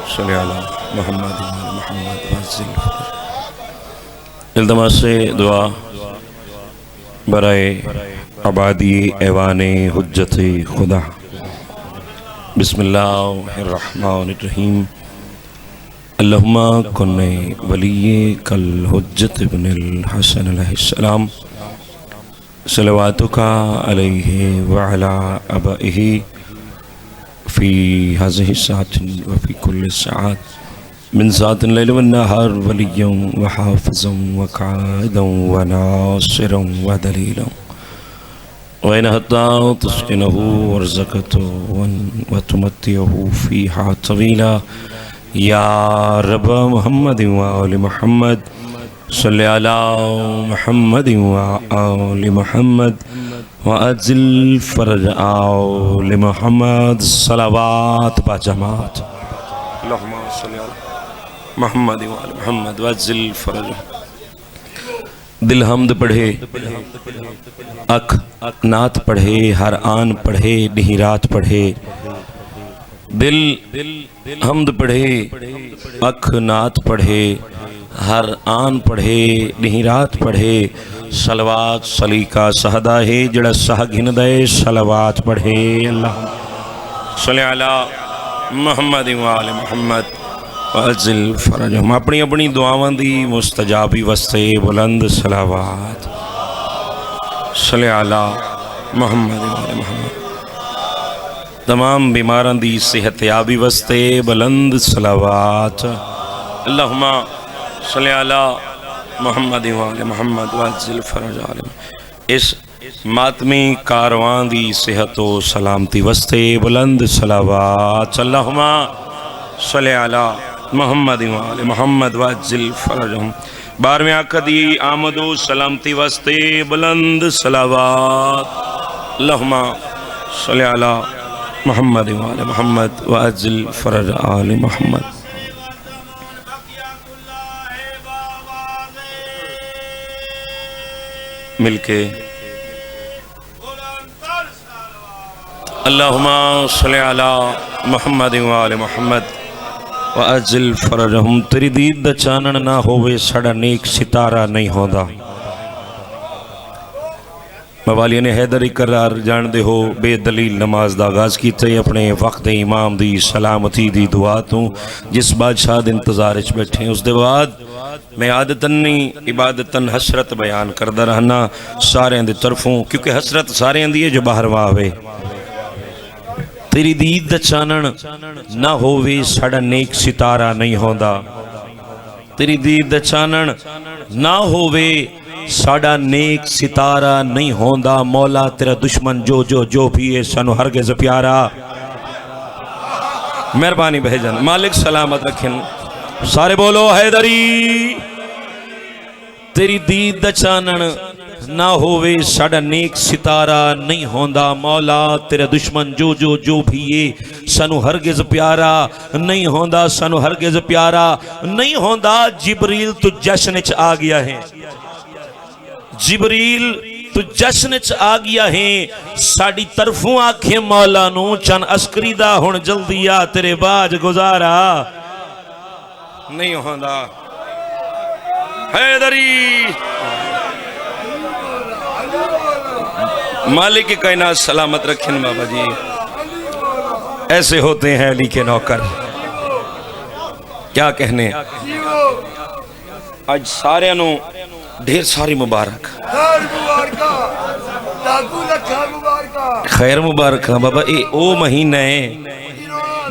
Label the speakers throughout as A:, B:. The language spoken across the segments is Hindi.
A: सल्ली अला मुहम्मद मुहम्मद वज़िल इल्तमास से दुआ बराए आबादी ऐवाने हुज्जत खुदा। बिस्मिल्लाहिर्रहमानिर्रहीम। अल्लाहुम्मा कुन्ने वलिये कल हुज्जत इब्नुल हसन अलैहिस्सलाम सलवातुका अलैहि व अला अबाइहि फ़ी हाज़िहि सातिन व फ़ी कुल्लि साअत मिन सातिन लैल व नहार वलिय्यन व हाफ़िज़न व क़ाइदन व नासिरन व दलीलन व इन हत्ता तुस्किनहु वर्ज़क़तहु व तुमत्तिअहु फ़ीहा तवीला या रब मुहम्मद व आलि मुहम्मद सल्लि अला मुहम्मद व आलि मुहम्मद व अज़िल फ़रज आलि मुहम्मद सलावत ब जमात। अल्लाहुम्मा सल्लि अला मुहम्मद व आलि मुहम्मद व अज़िल फ़रज। दिल हमद पढ़े, अख नात पढ़े, हर आन पढ़े, नहीं रात पढ़े। दिल हमद पढ़े, अख नात पढ़े, हर आन पढ़े, नहीं रात पढ़े। सलवात सलीका सहदा है जड़ा सह घिन दे सलवात पढ़े। अल्लाह सल्लि अला मुहम्मद व आलि मुहम्मद व अज़िल फ़रज। हम अपनी अपनी दुआवां दी मुस्तजाबी वस्ते बुलंद सलावात सल्लि अला मुहम्मद व आलि मुहम्मद। तमाम बीमारां दी सेहत याबी वस्ते बुलंद सलावात। अल्लाहुम्मा सल्लि अला मुहम्मद व आलि मुहम्मद व अज़िल फ़रज। इस मातमी कारवां दी सेहत व सलामती वस्ते बुलंद सलावात। अल्लाहुम्मा सल्लि अला मुहम्मद व आलि मुहम्मद व अज़िल फ़रज। 12वें आका दी आमद व सलामती वस्ते बुलंद सलावात। अल्लाहुम्मा सल्लि अला मुहम्मद व आलि मुहम्मद व अज़िल फ़रज आलि मुहम्मद। मिलके अल्लाहुम्मा सल्लि अला मुहम्मद व आलि मुहम्मद व अज़िल फ़रज। हम तेरी दीद दा चानन ना होवे साड़ा नेक सितारा नहीं होंदा। मवालिया ने हैदरी करार जानते हो बेदलील नमाज दा आगाज़ कीते अपने वक्त इमाम दी सलामती दी दुआ तो जिस बादशाह दे इंतजार च बैठे। उस दे बाद मैं आदतन नहीं इबादतन हसरत बयान करदा रहना सारे दे तरफों, क्योंकि हसरत सारे दी है जो बाहर वावे। तेरी दीद दा चानन ना होवे साड़ा नेक सितारा नहीं होंदा। तेरी दीद दा चानन ना होवे साड़ा नेक सितारा नहीं होंदा। मौला तेरा दुश्मन जो जो जो भी है सानू हरगिज़ प्यारा। मेहरबानी बहजन मालिक सलामत रखें। सारे बोलो हैदरी। तेरी दीद दा चानन ना होवे साड़ा नेक सितारा नहीं होंदा। मौला तेरा दुश्मन जो जो जो भी है सानू हरगिज़ प्यारा नहीं होंदा। सानू हरगिज़ प्यारा नहीं होंदा। जिबरील तू जश्न च आ गया है। जिबरील तू जश्न च आ गया है। साड़ी तरफों आखे मौला नू चन अस्करी दा हुण जल्दी आ तेरे बाज गुजारा नहीं होंदा। हैदरी मालिक कायनात सलामत रखें बाबा जी। ऐसे होते हैं अली के नौकर, क्या कहने। आज सारे नू ढेर सारी मुबारक खैर मुबारक बाबा। ये ओ महीना है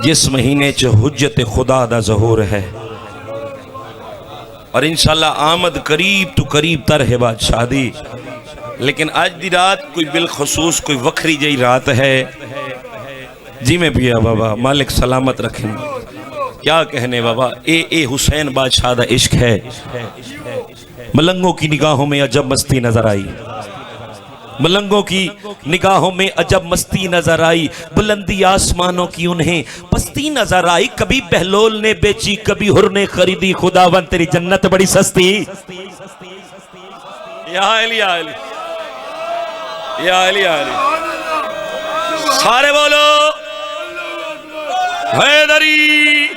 A: जिस महीने च हुज्जत खुदा दा ज़हूर है और इंशाल्लाह आमद करीब तो करीब तर है बादशाह दी। लेकिन आज दी रात कोई बिलखसूस कोई वखरी जही रात है। जी में पिया बाबा मालिक सलामत रखें। क्या कहने बाबा। ए हुसैन बादशाह दा इश्क है। मलंगों की निगाहों में अजब मस्ती नजर आई। मलंगों की निगाहों में अजब मस्ती नजर आई। बुलंदी आसमानों की उन्हें पस्ती नजर आई। कभी बहलोल ने बेची कभी हुर ने खरीदी। खुदावन तेरी जन्नत बड़ी सस्ती। या अली या अली या अली या अली। सारे बोलो हैदरी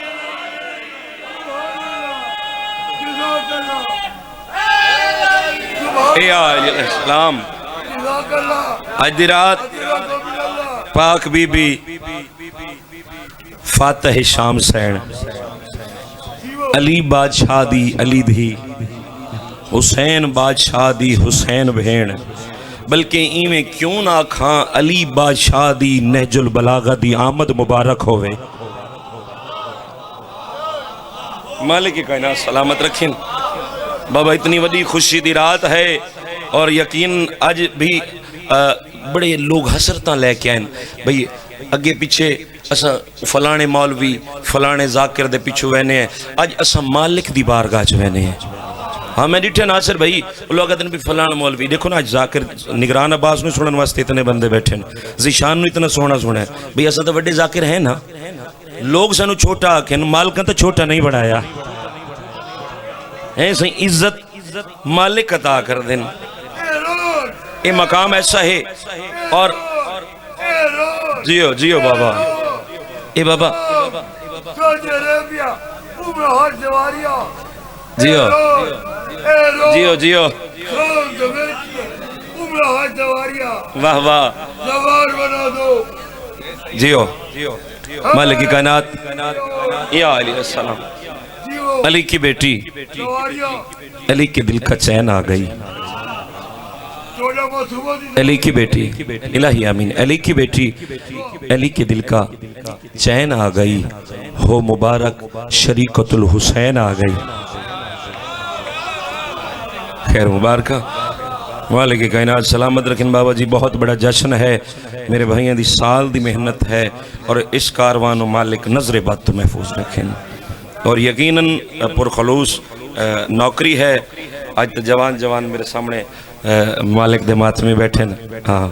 A: इस्लाम आज दी रात पाक बीबी फातह शाम सैन अली बादशाह दी अली दी हुसैन बादशाह दी हुसैन भेण बल्कि इवें क्यों ना खां अली बादशाह दी नहजुल बलागा दी आमद मुबारक होवे। मालिक की कायनात सलामत रखें बाबा। इतनी बड़ी खुशी दी रात है और यकीन आज भी बड़े लोग हसरत लेके आए भाई अगे पिछे असा फलाने मौलवी फलाने जाकिर दे पिछू वहने हैं, अज असा मालिक दी बारगाह च वहने हैं। हाँ मैं डिठे नासिर भाई लोग कहते हैं भी फलाना मौलवी देखो ना अज जाकिर निगरान अब्बास नूं सुनने वास्ते इतने बंदे बैठे हैं, ज़ीशान नूं इतना सोहना सुना है भाई असा तो वड्डे जाकिर है ना। लोग सानू छोटा आखें मालिक तो छोटा नहीं बढ़ाया है, सही इज्जत मालिक अता कर देन। ये मकाम ऐसा है और जियो जियो बाबा ए बाबा जियो जियो जियो वाह वाह जियो मालिक की कायनात या अलैहिस्सलाम। अली की बेटी अली के दिल का चैन आ गई। अली की बेटी इलाही आमीन। अली की बेटी अली के दिल का चैन आ गई हो मुबारक शरीकतुल हुसैन आ गई। खैर मुबारक मालिक की कायनात सलामत रखें बाबा जी। बहुत बड़ा जश्न है मेरे भाइयों की साल की मेहनत है और इस कारवान मालिक नजर बद तो महफूज रखें और यकीनन पुरखलूस नौकरी है। आज तो जवान जवान मेरे सामने मालिक दे मातमे बैठे न। हाँ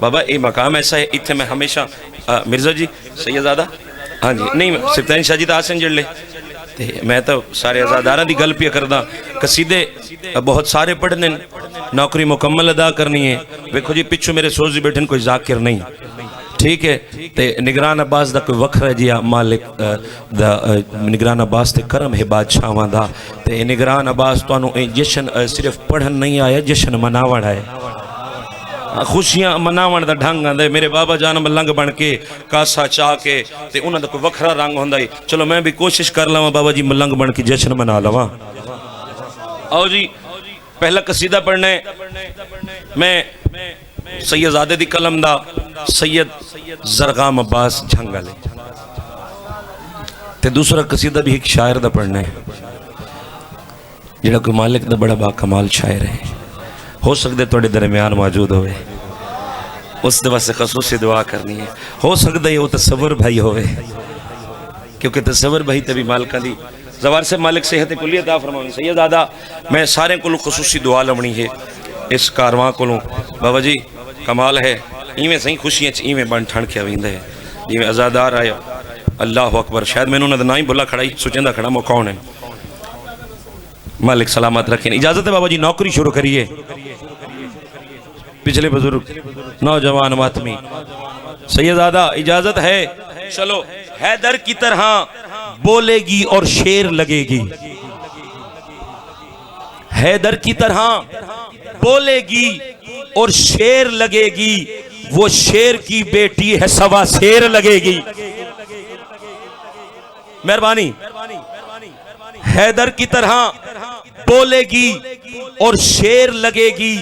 A: बाबा ये मकाम ऐसा है इतने मैं हमेशा मिर्जा जी सैयदादा हाँ जी नहीं सिफ्तानी शाह जी तो आसन जड़ ले मैं तो सारे आज़ादारा की गल पिया करदा। कसीदे बहुत सारे पढ़ने नौकरी मुकम्मल अदा करनी है। वेखो जी पिछू मेरे सोच बैठे कोई जाकिर नहीं ठीक है ते निगरान अब्बास का कोई वखरा जिहा मालिक निगरान अब्बास ते करम है बादशाहां दा ते निगरान अब्बास तुहानू जश्न सिर्फ पढ़न नहीं आया जश्न मनावण है। खुशियां मनावण दा ढंग आंदा मेरे बाबा जान मलंग बन के कासा चाह के ते उन्हां दा कोई वखरा रंग हुंदा है। चलो मैं भी कोशिश कर लवां बाबा जी मलंग बन के जश्न मना लवां। आओ जी पहला कसीदा पढ़ना है मैं सैयदजादे दी कलम दा सैयद जरगाम अब्बास झंगल ते दूसरा कसीदा भी एक शायर दा पढ़ना है जिहड़ा कोई मालिक दा बड़ा बाकमाल शायर है। हो सकता थोड़े दरम्यान मौजूद होवे उस वास्ते खसूसी दुआ करनी है। हो सकता है वो तसव्वुर भाई होवे क्योंकि तसव्वुर भाई तभी मालिका दी जवार से मालिक सेहत कुली अता फरमावे। सैयद दादा मैं सारे को खसूसी दुआ लवनी है इस कारवां को बाबा जी कमाल है इवें सही खुशियां इवें बन ठण के आवींदे है जिवें आज़ादार आया। अल्लाह अकबर शायद मैंने उन्होंने ना ही बोला खड़ा ही सोचेंदा खड़ा मौका है। मालिक सलामत रखें। इजाजत है बाबा जी नौकरी शुरू करिए। पिछले बुजुर्ग नौजवान मातमी सैयदादा इजाजत है। चलो हैदर की तरह बोलेगी और शेर लगेगी। हैदर की तरह बोलेगी और शेर लगेगी वो शेर की बेटी है सवा शेर लगेगी। मेहरबानी। हैदर की तरह बोलेगी और शेर लगेगी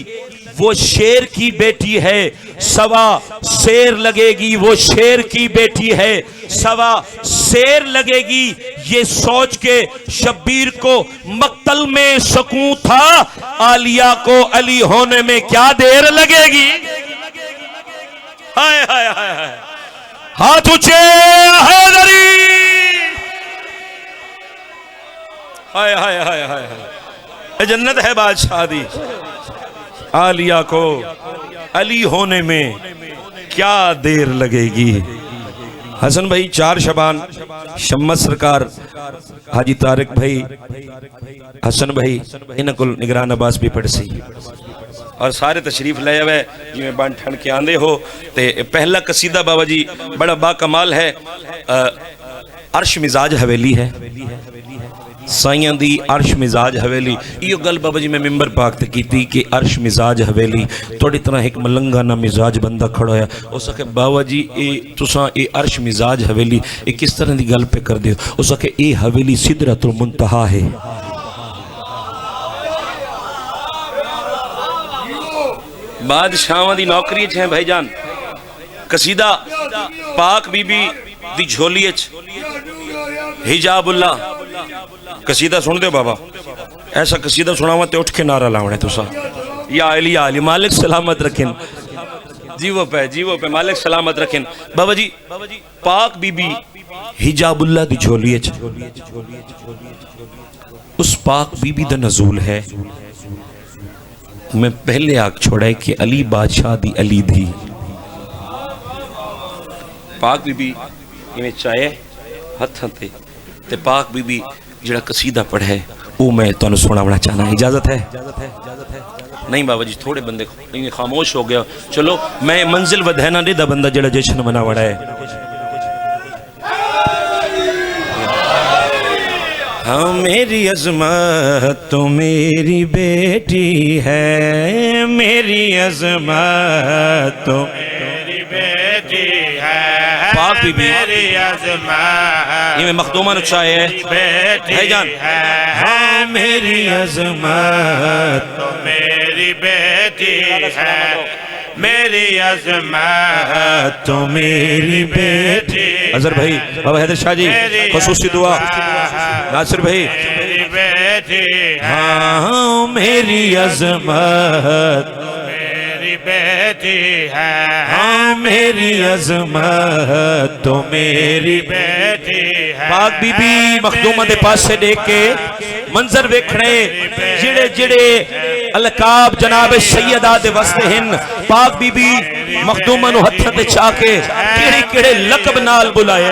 A: वो शेर की बेटी है सवा शेर लगेगी वो शेर की बेटी है सवा शेर लगेगी। ये सोच के शब्बीर को मक्तल में सकूं था आलिया को अली होने में क्या देर लगेगी। हाय हाय हाय हाय हाथ ऊंचे हैदरी। हाय हाय हाय हाय हाय जन्नत है बादशाह दी आलिया को अली होने में क्या देर लगेगी। हसन भाई 4 शबान शम्मत सरकार हाजी तारिक भाई हसन भाई इन्हां कोल निगरान अब्बास भी पढ़सी और सारे तशरीफ ले आवे जिवें बन ठण के आंदे हो। ते पहला कसीदा बाबा जी बड़ा बाकमाल है। अर्श मिजाज हवेली है साइयां दी अर्श मिजाज हवेली। यो गल बाबा जी मैं मिंबर पाक ते कीती कि अर्श मिजाज हवेली थोड़ी तरह एक मलंगा ना मिजाज बंदा खड़ा है। उस आखे बाबा जी ये तुसा ये अर्श मिजाज हवेली ये किस तरह की गल पे कर दे। उस आखे ये हवेली सिदरतुल मुंतहा है। बादशाह दी नौकरी है भाईजान। कसीदा पाक बीबी दी झोली हिजाबुल्ला कसीदा सुन दो बाबा। ऐसा कसीदा सुनावा तो उठ के नारा लावना तुसा या अली मालिक सलामत रखें। जीवो पे मालिक सलामत रखें। बाबा जी पाक बीबी हिजाबुल्ला दी झोली उस पाक बीबी दा नजूल है। मैं पहले आग छोड़ा कि अली बादशाह दी अली दी पाक बीबी इवें चाहे हथ ते पाक बीबी जड़ा कसीदा पढ़े वो मैं तुहानू सुनावना चाहना। इजाजत है? नहीं बाबा जी थोड़े बंदे खामोश हो गया। चलो मैं मंजिल वधैना नहीं दा बंदा जड़ा जश्न मना वड़ा है। हाँ मेरी अज़मत तो मेरी बेटी है, मेरी अज़मत तो मेरी बेटी है। पाक बीबी मेरी अज़मत ये मखदूमा नुस्खा है भाईजान। हाँ मेरी अज़मत तो मेरी बेटी है, मेरी अज़मत तो मेरी बेटी। अजहर भाई बाबा हैदर शाह जी खुसूसी दुआ। नासिर भाई मेरी बेटी। हाँ मेरी अज़मत मेरी बेटी है। हाँ मेरी अज़मत तो मेरी बेटी है। पाक बीबी मखदूमा दे पासे देख के मंजर वेखने जिड़े जिड़े अलकाब जनाब सैयदा दे वस्ते हिन। पाक बीबी मखदूमा नु हत्थ ते चा के केड़े केड़े लकब नाल बुलाए,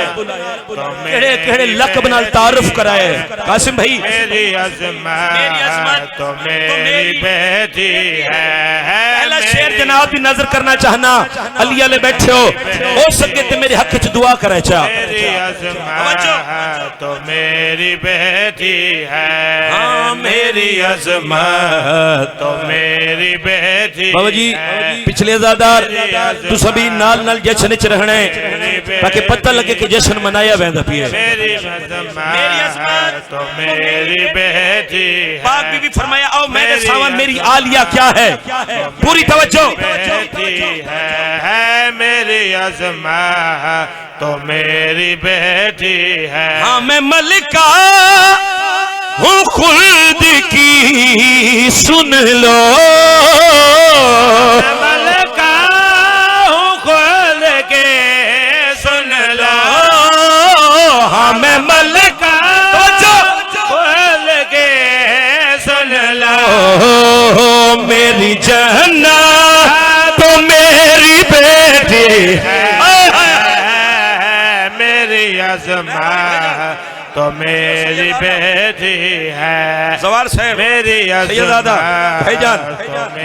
A: केड़े केड़े लकब नाल तारुफ कराए। कासिम भाई मेरी अज़मत तो मेरी बेटी है। पहला शेर जनाब की नजर करना चाहना। अली वाले बैठे हो सके ते मेरे हक च दुआ करे चा। मेरी अज़मत तो मेरी बेटी है। हाँ मेरी अज़मत तो मेरी बेटी। बाबा जी पिछले अज़ादार तू सभी नाल नाल जश्न च रहना है ताकि पता लगे कि जश्न मनाया वैंदा पिए। मेरी अज़मत तो मेरी बेटी। पाक बीबी फरमाया आओ मेरे सामने मेरी आलिया क्या है। पूरी तवज्जो है मेरी अज़मत तो मेरी बेटी है। हाँ मैं मलिका हूँ खुल्द की सुन लो। मलिका हूँ खुल्द के सुन लो। हाँ मैं मलिका खुल्द के सुन लो। मेरी जन्नत तो मेरी बेटी है। मेरी अज़मत तो मेरी बेटी है। सवार से मेरी सैयदा भाईजान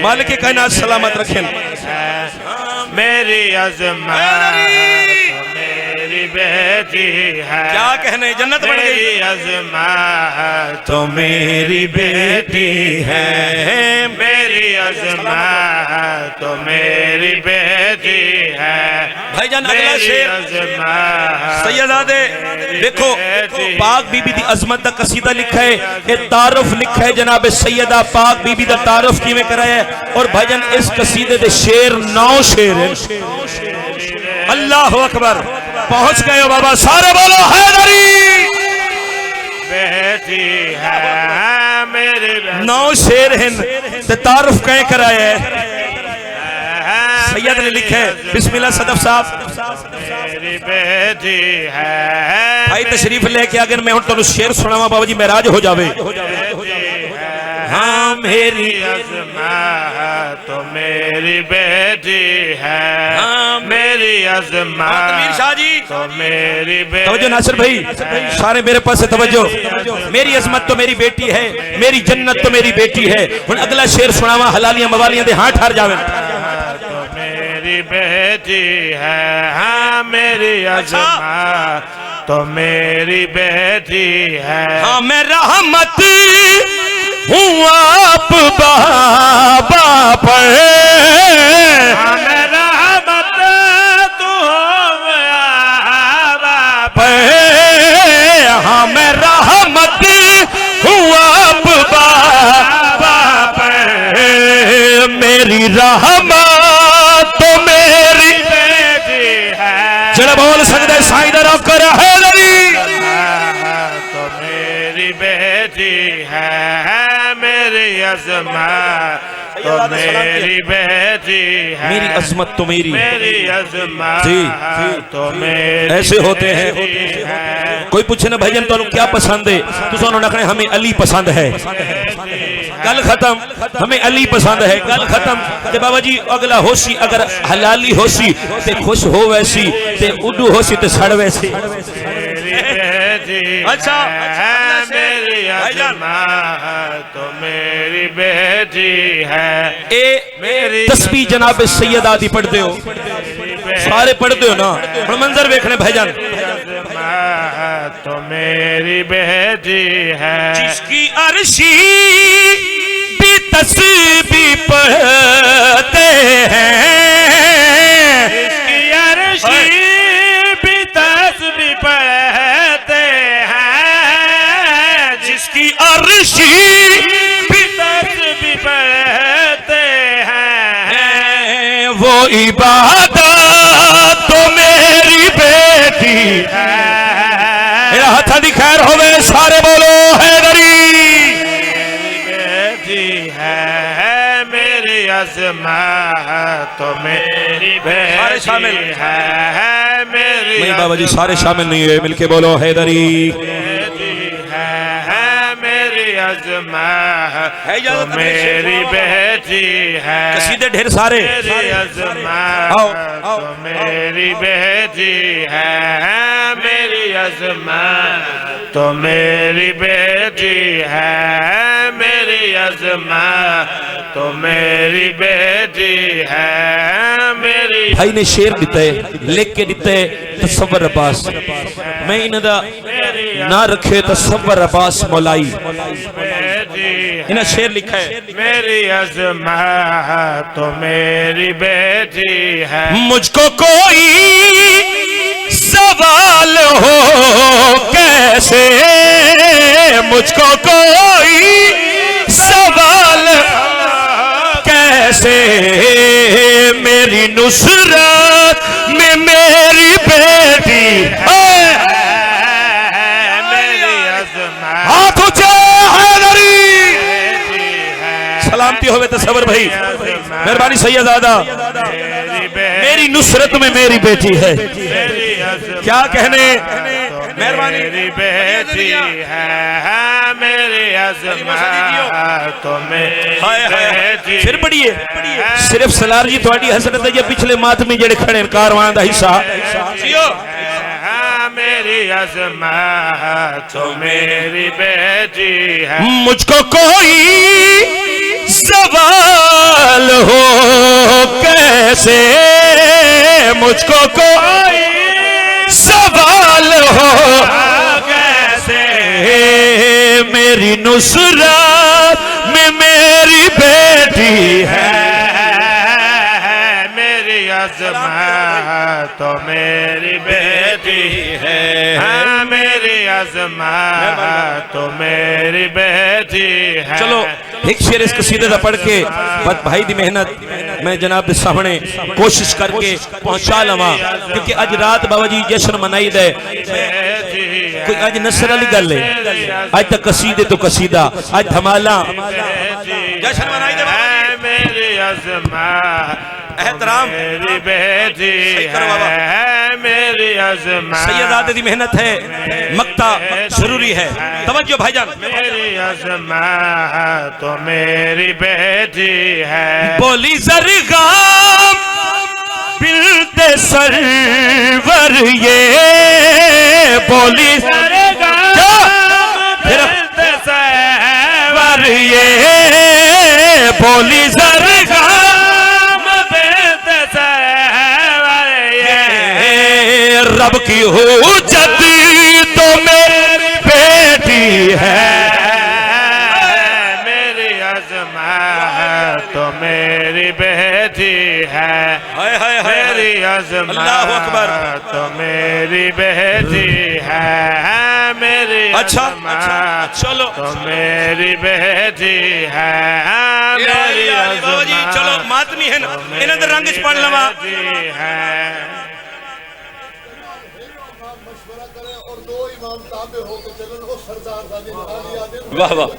A: मालिक की कायनात सलामत रखें। मेरी अज़मत तो मेरी बेटी है। क्या कहने जन्नत बन गई। मेरी अज़मत तो मेरी बेटी है। मेरी अज़मत तो मेरी बेटी है। भाईजान अगला शेर सैयदा दे देखो पाक बीबी दी अजमत दा कसीदा लिखा है। ये तारुफ लिखा है जनाब सैयदा पाक बीबी दा तारुफ किवें कराया है। और भाईजान इस कसीदे दे शेर 9 शेर हैं। अल्लाह अकबर पहुंच गए हो बाबा सारे बोलो हैदरी बेटी है मेरे। 9 शेर हैं ते तारुफ कहीं कराया है। सैयद ने लिखे बिस्मिल्लाह सदफ साहब मेरी बेटी है। भाई तशरीफ लेके अगर मैं हुण तुहानू शेर सुनावा बाबा जी मेराज हो जावे। हाँ मेरी अज़मत तो मेरी बेटी है। हाँ मेरी अज़मत शाह जी तो मेरी बेटी। तवज्जो नासिर भाई सारे मेरे पास से तवज्जो। मेरी अज़मत तो मेरी बेटी है, मेरी जन्नत तो मेरी बेटी है। हुण अगला शेर सुनावा हलालियां मवालियां दे हां ठहर जावे। मेरी बेटी है। हाँ मेरी अज़मत तो मेरी बेटी है। हाँ मैं रहमत हूँ आप बाबा पर,
B: रहमत तू
A: हाँ मैं रहमत हूँ आप बाबा पर, मेरी रहमत तो मेरी
B: बेटी है,
A: जरा बोल सकते साईं दरा कर हैदरी,
B: तो मेरी बेटी है, मेरी अज़मत तो मेरी बेटी है,
A: मेरी अजमत तो मेरी
B: अज़मत
A: जी
B: तो मेरी
A: ऐसे होते हैं। कोई पूछे ना भजन तो क्या पसंद है, तो सोनो नखने हमें अली पसंद है, गल खत्म, हमें अली पसंद है, गल खत्म। ते बाबा जी अगला होसी अगर हलाली होसी ते खुश हो वैसी, ते उडू होसी ते सड़ वैसी। अच्छा
B: मेरी अज़मत तो मेरी बेटी है,
A: ए मेरी तस्बीह जनाब सैयदा दी पढ़ते हो, सारे पढ़ते हो ना, हम मंजर देखने भाईजान।
B: तो मेरी बेटी है,
A: जिसकी अर्शी भी तस्बीह पढ़ते हैं,
B: जिसकी अर्शी भी तस्बीह पढ़ते हैं,
A: जिसकी अर्शी भी
B: तस्बीह पढ़ते हैं,
A: वो इबादत तो मेरी बेटी है। मेरा हथा दी खैर होवे, सारे बोलो हैदरी।
B: बेटी है मेरी अज़मत तो मेरी बेटी
A: शामिल
B: है, मेरी
A: नहीं बाबा जी सारे शामिल नहीं हुए, मिलके बोलो हैदरी।
B: बेटी है मेरी अज़मत तो मेरी बेटी है,
A: कसीदे ढेर सारे,
B: मेरी अज़मत तो मेरी बेटी है, मेरी अज़मत तो मेरी बेटी है, मेरी अज़मत तो मेरी बेटी है, मेरी
A: भाई ने शेर दिता है, लिख के दिता है तसव्वुर अब्बास, मैं इन्हां ना रखे तसव्वुर अब्बास मौलाई, इन्हें शेर लिखा है।
B: मेरी अज़मत तो मेरी बेटी है,
A: मुझको कोई सवाल हो कैसे, मुझको कोई सवाल कैसे, मेरी नुसरत में मेरी बेटी है,
B: मेरी अज़मत
A: हाथ ऊंचे हैदरी। सलामती होवे तसव्वुर भाई, मेहरबानी सैयदादा, मेरी नुसरत में मेरी बेटी है, क्या कहने, मेहरबानी
B: मेरी बेटी है, मेरी अज़मत तो मेरी बेटी
A: फिर पढ़िए, सिर्फ सलार जी थोड़ी हसरत है, ये पिछले मातमी जेड़े खड़े कारवां दा हिस्सा
B: मेरी अज़मत तो मेरी बेटी है,
A: मुझको कोई सवाल हो कैसे, मुझको कोई सवाल हो कैसे, मेरी नुसरत में मेरी बेटी है,
B: मेरी अज़मत तो मेरी बेटी है, मेरी अज़मत तो मेरी बेटी है।
A: चलो एक शेर इस कसीदे का पढ़ के बस भाई दी मेहनत मैं जनाब के सामने कोशिश करके पहुंचा लवा, क्योंकि अज रात बाबा जी जश्न मनाई दे, कोई अज नसर वाली गल है, अज तक कसीदे तो कसीदा, अज धमाला जश्न मनाई दे,
B: मेरी अज़मत
A: एहतराम
B: मेरी बेटी है, मेरी अज़मत
A: सैयदादे दी मेहनत है, मक्ता जरूरी है, तवज्जो भाईजान।
B: मेरी अज़मत तो मेरी बेटी है,
A: बोली ज़रग़ाम बिल्ते सरवर ये, बोली
B: बिल्ते सरवर
A: ये, बोली ज़रग़ाम
B: बिल्ते सरवर ये,
A: रब की हुज्जत तो मेरी बेटी है,
B: बेटी है।
C: हाय हाय हाय
B: मेरी अज़मत
C: अल्लाहु अकबर।
B: तो मेरी बेटी है। मेरी
C: अच्छा
B: अज़मत
C: चलो
B: तो मेरी बेटी है। मेरी
C: बाबा जी
B: अज़मत
C: चलो मातमी है ना इन्हां दे रंग च पढ़ लवा वाह वाह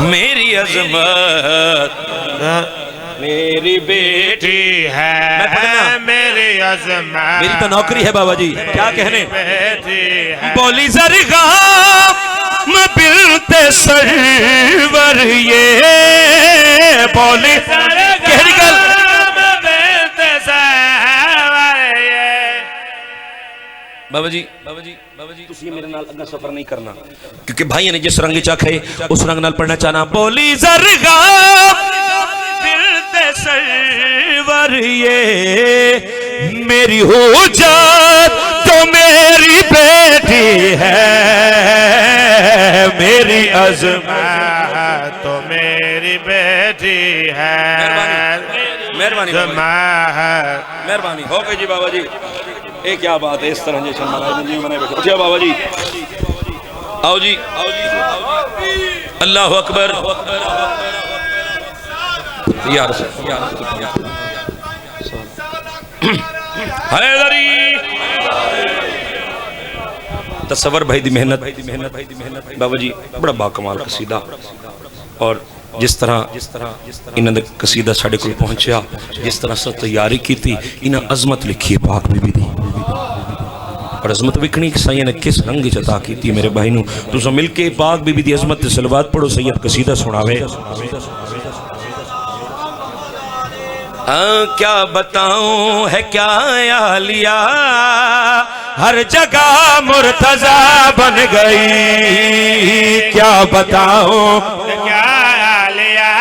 C: मेरी अज़मत मेरी बेटी
B: है।
C: मैं पढ़ना।
B: मेरी अज़मत
C: मेरी तो नौकरी है बाबा जी क्या कहने
B: बेटी है।
C: बोली जरगा बिलते सरवर ये बोली कहरी गल बाबा जी तुसी मेरे नाल अग्गा सफर नहीं करना क्योंकि भाई ने जिस रंग चाखे उस रंग नाल पढ़ना चाहना। बोली जरगा दिल सरवर ये मेरी हो जात तो मेरी बेटी है। मेरी अज़मत
B: तो मेरी बेटी है।
C: मेहरबानी मेहरबानी हो गई जी बाबा जी। ये क्या बात है इस तरह जैसे जी मनाए बैठे उठिया बाबा जी आओ जी अल्लाह अकबर यार हैदरी तसव्वुर भाई दी मेहनत बाबा जी बड़ा बाकमाल कसीदा और जिस तरह इन्हां दा कसीदा साडे कोल पहुंचा जिस तरह से तैयारी की थी इन्हां अजमत लिखी है पाक बीबी दी और अजमत विखनी कि साईं ने किस रंग च अता की मेरे भाई नूं तुसां मिल के पाक बीबी दी अजमत ते सलवात पढ़ो सैयद कसीदा सुनावे। क्या बताऊं है क्या आलिया हर जगह मुर्तजा बन गई। क्या बताऊं
B: क्या आलिया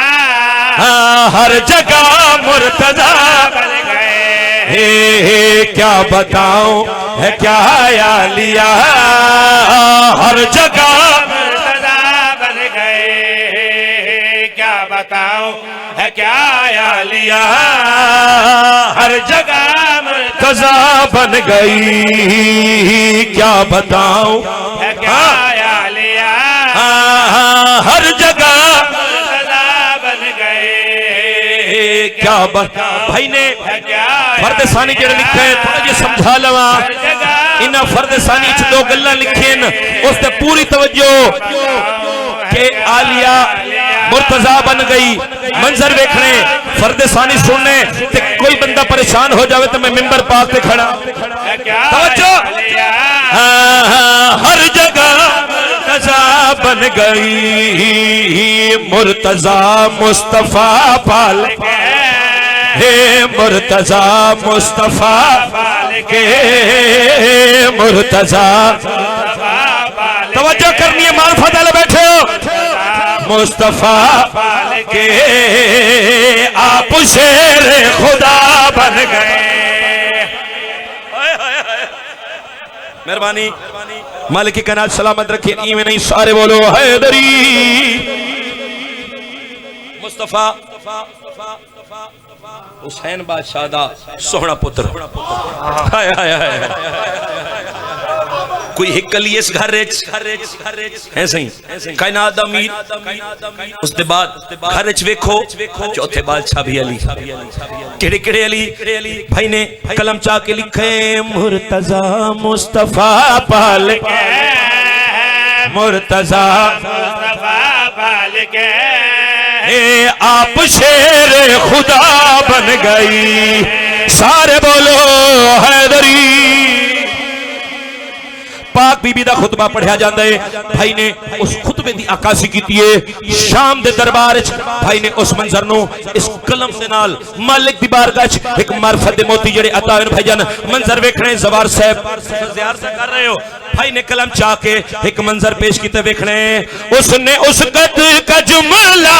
C: हर जगह मुर्तजा
B: बन गए।
C: क्या बताऊं है क्या आलिया हर जगह
B: मुर्तजा बन गए। क्या बताऊं है क्या आलिया
C: हर जगह मुर्तजा बन गई। क्या बताऊं
B: है क्या आलिया
C: हर जगह
B: मुर्तजा बन गए।
C: क्या बता भाई ने फर्द सानी जेड़ा लिखा है थोड़ा जी समझा लवा इन्हां फर्द सानी च दो गल्लां लिखियां उस ते पूरी तवज्जो के आलिया मुर्तजा बन गई मंजर देखने फर्द सानी सुनने ते कोई बंदा परेशान हो जावे तो मैं मिंबर पाक पे खड़ा तवज्जो हर जगह मुर्तजा बन गई मुर्तजा मुस्तफा पाल हे मुर्तजा मुस्तफा के मुर्तजा तवज्जो करनी है मार्फत वाले बैठे हो मुस्तफा के आप शेर खुदा बन गए। मेहरबानी मालिक की कायनात सलामत रखिए इवें नहीं सारे बोलो हैदरी मुस्तफा हुसैन बादशाह दा सोहना पुत्र हाय हाय हाय कोई हिकली इस घर है सही कायनात दा अमीर उसके बाद घर च वेखो चौथे बादशाह भी अली केड़े केड़े अली भाई ने कलम चा के लिखे मुर्तजा मुस्तफा पाल मुर्तजा
B: मुस्तफा पाल के
C: आप शेर खुदा बन गई सारे बोलो हैदरी पाक बीबी दा खुतबा पढ़िया जाता है भाई ने उस खुतबे की आकाशी की शाम दे दरबार भाई ने उस मंजर नु इस कलम दे नाल मालिक दी बारगाह च एक मार्फत दे मोती जड़े अता होए भाईजान मंजर वेखने जवार साहब ज़ियारत कर रहे हो भाई ने कलम चा के एक मंजर पेश किते वेखने उसने उस कद का जुमला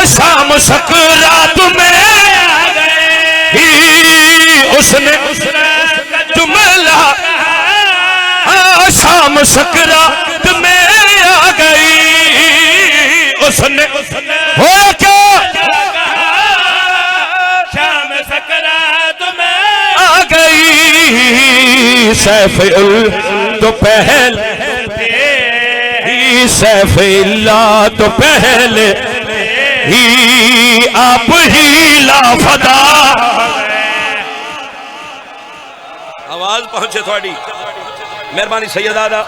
C: शाम सकरात में उसने जुमला शाम सकरात में आ गई उसने हो क्या
B: शाम सकरात में
C: आ गई सैफ-उल तो पहले सैफ-इल्ला तो पहले ही आप ही लाफता। आवाज पहुंचे थोड़ी मेहरबानी सैयदादा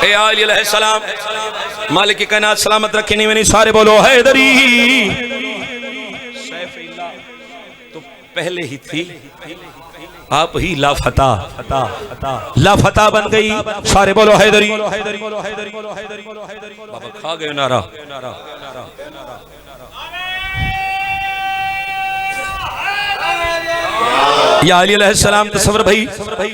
C: ए आली अलैहिस्सलाम मालिक कायनात सलामत रखे नहीं मैंने सारे बोलो हैदरी। सैफ-इल्ला तो पहले ही थी आप ही लाफता लाफता बन गई सारे बोलो हैदरी। बाबा खा गए नारा या अली अलैहिस्सलाम तसव्वुर भाई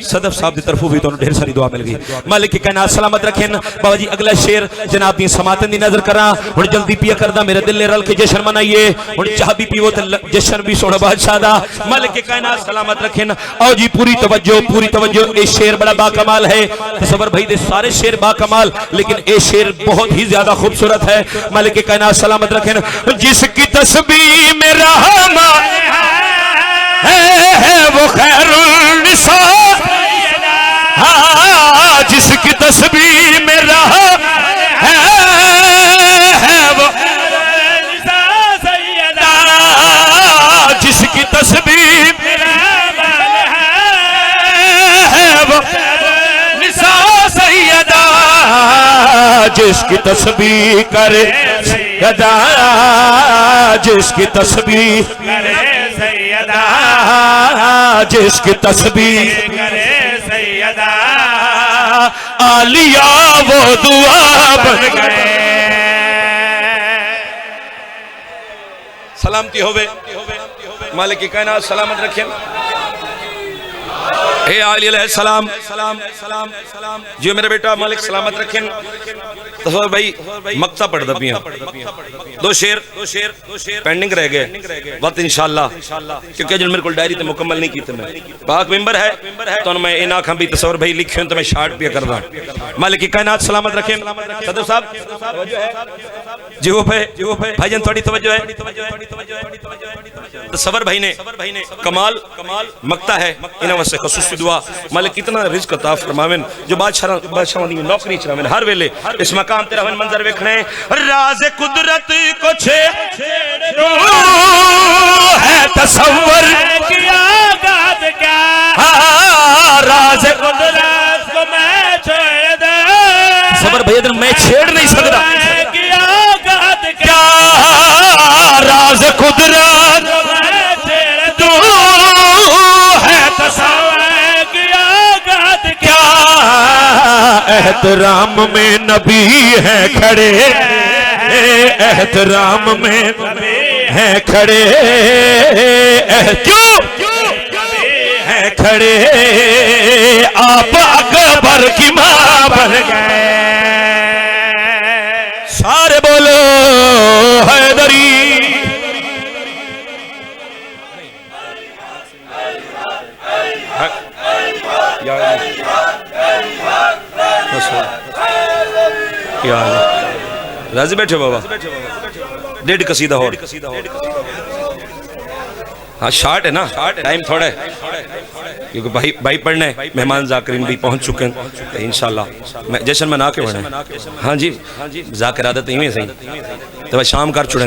C: सदफ साहब की तरफों भी तो ढेर सारी दुआ मिल गई मालिक की कायनात सलामत रखें। बाबा जी अगला शेर जनाब दी समातन दी नजर करा हुण जल्दी पिया करदा मेरे दिल ने रल के जश्न मनाइए हुण चाह भी पीवो ते जश्न भी सोना बादशाह दा मालिक की कायनात सलामत रखें। आओ जी पूरी तवज्जो ये शेर बड़ा बाकमाल है तसव्वुर भाई दे सारे शेर बाकमाल लेकिन ये शेर बहुत ही ज्यादा खूबसूरत है मालिक की कायनात सलामत रखें। जिसकी तस्बीह में रहमा है वो खैरुल निसा हाँ जिसकी तस्बीह में रहा है वो
B: निसा सैयदा
C: जिसकी तस्बीह में है वो निसा सैयदा जिसकी तस्बीह करे सैयदा जिसकी तस्बीह
B: करे सैयदा
C: जिसकी तस्बीह
B: करे सैयदा
C: आलिया वो दुआ बन गए। सलामती होवे मालिक की कायनात सलामत रखें। हे आली अलैहिस्सलाम जी मेरा बेटा मालिक सलामत रखें। तसव्वुर भाई मक्ता पढ़ दबियां दो शेर पेंडिंग रह गए वक्त इंशाअल्लाह क्योंकि जो मेरे को डायरी तो मुकम्मल नहीं की थे मैं पाक मिंबर है तो मैं इन आँखा भी तसव्वुर भाई लिखे तो मैं शार्ट पे कर रहा मालिक की कायनात सलामत रखें। सदर साहब जी वो भाईजान थोड़ी तवज्जो है तसव्वुर भाई ने कमाल मक्ता है इन्हां वास्ते खसूसी दुआ मालिक कितना रिज़्क अता फरमावेन जो बादशाह दी नौकरी चलावेन हर वेले इस मकाम ते रहन मंजर वेखणे राज कुदरत को छेड़ो है तसव्वुर
B: किया गाद क्या
C: राज
B: कुदरत को मैं छोड़ दे
C: सबर भैया मैं छेड़ नहीं सकता
B: किया गाद
C: क्या राज कुदरत तू है तसव्वुर किया गाद क्या एहतराम में नबी है खड़े एहतराम में है खड़े क्यों है खड़े आप अकबर की मां बन गए सारे बोलो हैदरी। राजी बैठे बाबा डेढ़ कसीदा हो हाँ शार्ट है ना टाइम थोड़ा है क्योंकि भाई पढ़ने मेहमान जाकरीन भी पहुंच चुके हैं तो इंशाल्लाह मैं जश्न मना के बढ़े हाँ जी जाकर आदत ही सही तो भाई शाम कर चुड़े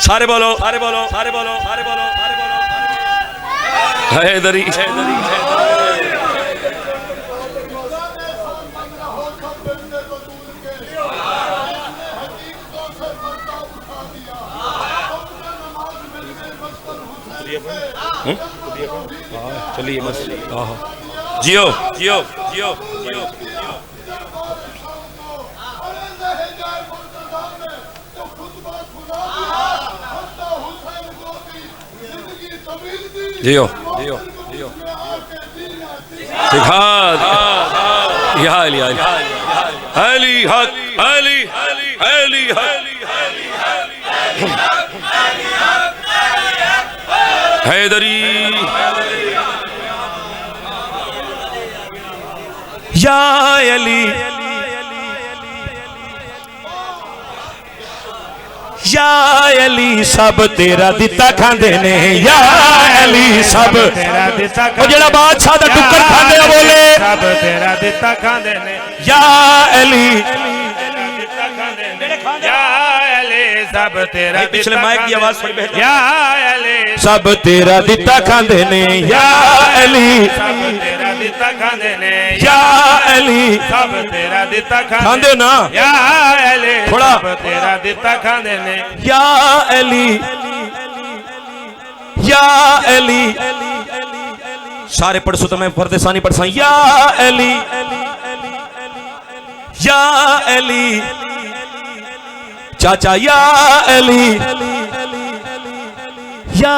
C: सारे बोलो हैदरी चलिए बस जियो जियो जियो जियो जियो जियो जियो या अली अली अली हक अली अली हैदरी या अली या अली सब तेरा दिता खांदे ने या अली सब
B: तेरा दिता
C: ओ जेड़ा बादशाह दा टुक्कर खांदे आ बोले
B: सब तेरा दिता खांदे ने
C: या अली
B: या अली सब तेरा
C: पिछले माइक की आवाज थोड़ी बेहतर
B: या अली
C: सब तेरा दिता खांदे ने या अली
B: सब तेरा दिता खांदे ने
C: या अली
B: सब तेरा दिता
C: खांदे हो ना
B: या अली
C: थोड़ा।
B: सब तेरा दिता खांदे ने
C: या अली या अली सारे पढ़ सो तो मैं फर्द सानी पढ़ सा या अली या अली चाचा या अली या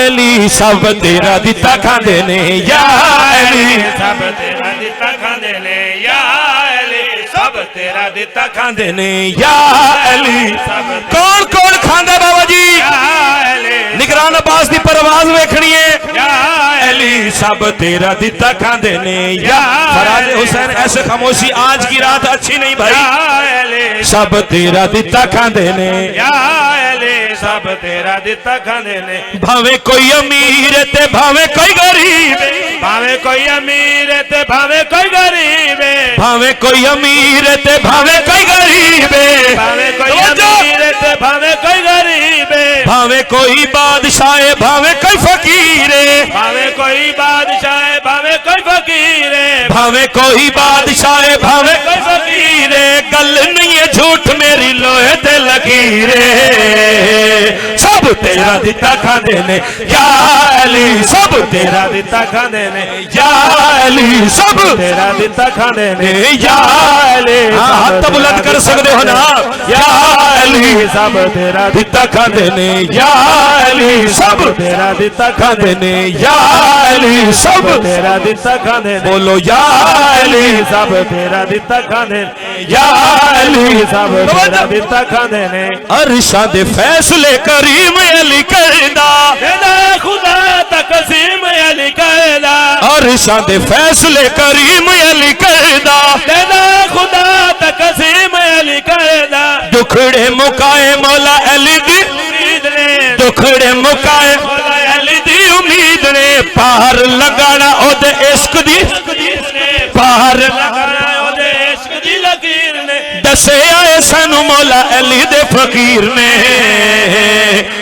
C: अली सब तेरा दिता खांदे ने या अली
B: सब तेरा दिता खांदे ने या अली सब तेरा दिता
C: खांदे ने या अली कौन कौन खांदा बाबा जी निगरान अब्बास दी परवाज वेखनी है अली सब तेरा दिता खांदे ने या फराज हुसैन ऐसे खामोशी आज की रात अच्छी नहीं भाई सब तेरा दिता खांदे ने
B: सब तेरा दिता खांदे ने
C: भावे कोई अमीर ते भावे कोई गरीब
B: भावे कोई अमीर ते भावे कोई गरीब
C: भावे कोई अमीर ते भावे कोई गरीब
B: भावे कोई अमीर ते भावे कोई गरीब
C: भावे कोई बादशाह भावे कोई फकीर
B: भावे कोई बादशाह भावे कोई फकीर
C: भावे कोई बादशाह भावे
B: कोई फकीर
C: गल नहीं है झूठ मेरी लोहे ते लकीर सब तेरा दिता खांदे ने या अली सब तेरा
B: दिता खांदे ने
C: या अली सब
B: तेरा दिता खांदे ने
C: या अली हाथ बुलंद कर सकते हो ना या अली
B: सब तेरा
C: दिता खांदे ने या अली सब
B: तेरा दिता
C: खांदे ने या अली सब
B: तेरा दिता खांदे ने
C: बोलो या अली
B: सब तेरा दिता खांदे
C: या अली
B: सब तेरा दिता खांदे ने
C: अरशा दे फैसले करीम अली करदा
B: खुदा तकसीम अली करदा
C: अरशा दे फैसले करीम अली करदा
B: खुदा तकसीम अली करदा
C: दुखड़े मुकाए मौला अली दी दुखड़े मुकाए
B: मौला अली
C: दी उम्मीद ने पार लगाना ओदे इश्क दी पार
B: लगाना ओदे इश्क दी लकीर ने
C: दसे आए सानू मौला अली दे फकीर ने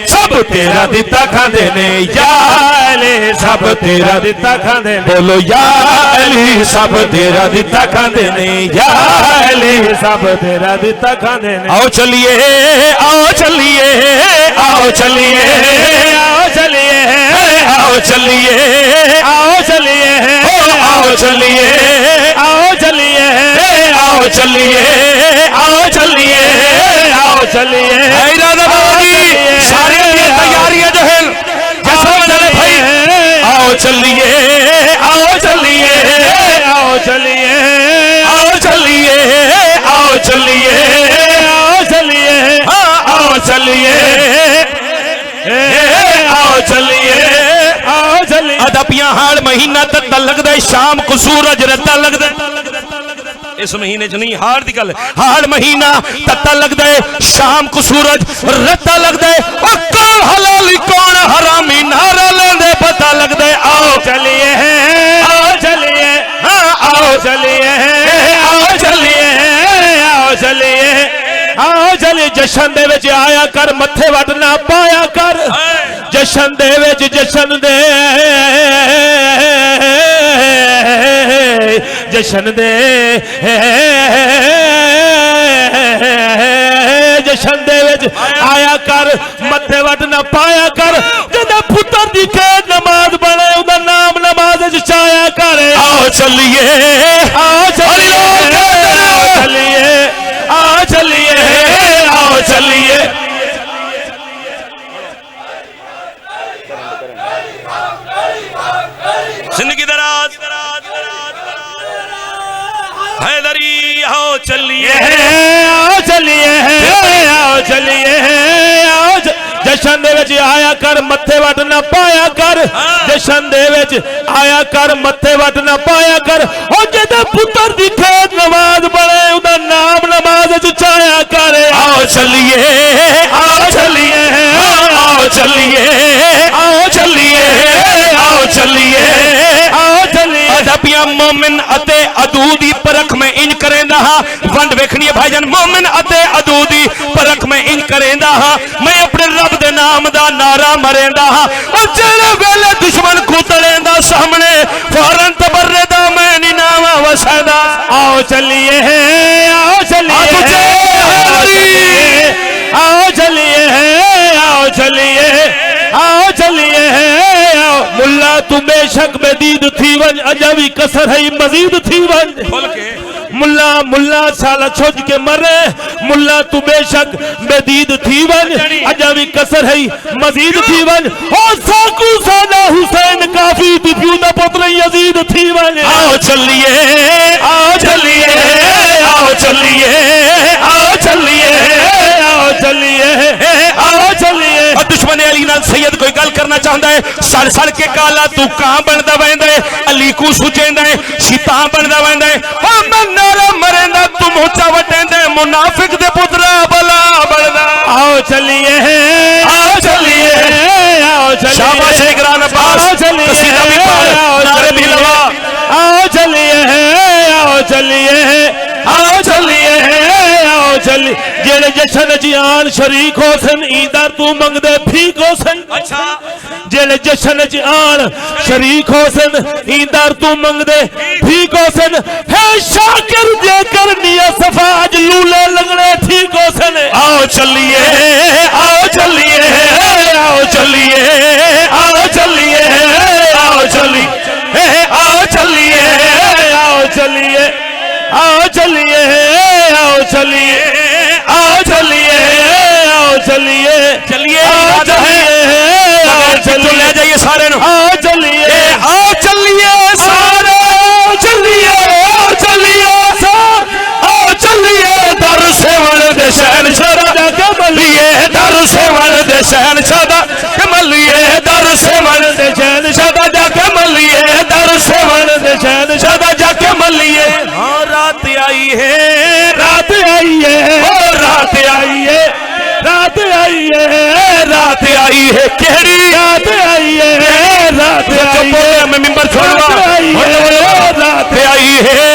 C: सब तेरा दिता खांदे ने या अली सब तेरा
B: दिता खांदे ने
C: बोलो या अली सब तेरा दिता खांदे ने या अली
B: सब तेरा दिता खांदे ने
C: आओ चलिए आओ चलिए आओ चलिए
B: आओ चलिए
C: आओ चलिए
B: आओ चलिए
C: आओ चलिए
B: आओ चलिए
C: आओ चलिए आओ चलिए
B: आओ चलिए
C: इरादा बाबा जी सारी तैयारियां जो है जैसा चले भाई आओ चलिए आओ चलिए
B: आओ चलिए
C: आओ चलिए आओ चलिए
B: आओ चलिए
C: आओ चलिए आओ चलिए
B: आओ चलिए
C: अदपियां हाड़ महीना तक लगदा शाम को सूरज रत्ता लगदा इस महीने च नहीं हाड़ दी गल हाड़ महीना तत्ता लगदा है शाम को सूरज रत्ता लगदा है ओ कौन हलाल कौन हरामी नारा लेंदे पता लगदा है आओ
B: चलिए आओ चलिए आओ चलिए आओ चलिए आओ चलिए आओ चलिए जशन दे विच आया कर मथे वट ना पाया कर जशन दे विच जशन दे जशन दे जशन दे विच आया कर मथे वट ना पाया कर जदा पुत्र दी कैद नमाज बने उदा नाम नमाज च चाया कर
C: आओ चलिए
B: आओ चलिए आओ चलिए आओ चलिए आओ चलिए
C: जिंदगी दराज हैदरी आओ चलिए
B: आओ चलिए आओ चलिए आओ जशन दे विच आया कर मथे वट ना पाया कर जशन दे विच आया कर मथे वट ना पाया कर ओ जेदा पुत्र दी खेत नमाज पढ़े उदा नाम नमाज च चाया कर
C: आओ चलिए आओ चलिए आओ चलिए आओ चलिए आओ चलिए अदबिया मोमिन अते अदू दी परख में इंज करेंदा हां वंड वेखनी है भाईजान मोमिन अते अदू दी परख में इंज करेंदा हां मैं अपने रब दे नाम दा नारा मरेंदा हां और जेड़े वेले दुश्मन कूतलेंदा सामने फौरन तबर्रे दा मैं नी नावा वसदा
B: आओ चलिए आओ चलिए आओ चलिए आओ चलिए आओ चलिए आओ मुल्ला तू बेशक बेदीद थी वंज अजा भी कसर है मजीद थी वंज
C: खोल के
B: मुल्ला मुल्ला साला छोज के मरे मुल्ला तू बेशक बेदीद थी वंज अजा भी कसर है मजीद थी वंज हो साकू सादा हुसैन काफी दिफ्यू दा पुत्र यजीद थी वंज
C: आओ चलिए आओ चलिए आओ चलिए आओ चलिए
B: आओ चलिए आओ चलिए
C: दुश्मन अली नाल सैयद कोई गल करना चाहता है सड़ सड़ के काला तू कां बनदा वैंदा है अली को सुचेंदा है सीता बनदा वैंदा है ओ मैं नारा मरेंदा तू मोचा वटेंदा मुनाफिक दे पुत्रा भला बनदा
B: आओ चलिए
C: आओ चलिए
B: आओ चलिए
C: शाबाश इकराम अब्बास
B: आओ चलिए
C: कसीदा भी पढ़ नारे भी लगा
B: आओ चलिए आओ चलिए आओ चलिए आओ चलिए जेड़े जशन जियान शरीक हो सन ईदर तू मंगदे फीक हो सन
C: अच्छा
B: जेड़े जशन जियान शरीक हो सन ईदर तू मंगदे फीक हो सन है शाकिर जेकर निया सफाज लूले लगने ठीक हो सन
C: आओ चलिए आओ चलिए आओ चलिए आओ चलिए आओ चलिए आओ चलिए
B: आओ चलिए आओ चलिए आओ चलिए आओ चलिए आओ चलिए
C: चलिए
B: आओ
C: चलिए ले जाइए सारे नु
B: आओ चलिए
C: आओ चलिए सारे
B: आओ चलिए आओ चलिए
C: आओ चलिए दर से वन दे शहन शरा कमलिए दर से वन दे शहन शरा कमलिए दर से वन दे शहन शरा जा कमलिए दर से वन दे शहन शरा जा कमलिए हां रात आई है
B: रात आई है
C: ओ रात
B: आई है रात आई है
C: रात आई है केड़ी
B: रात आई है रात आई है
C: मैं मिंबर छोड़वा
B: रात आई है
C: रात आई है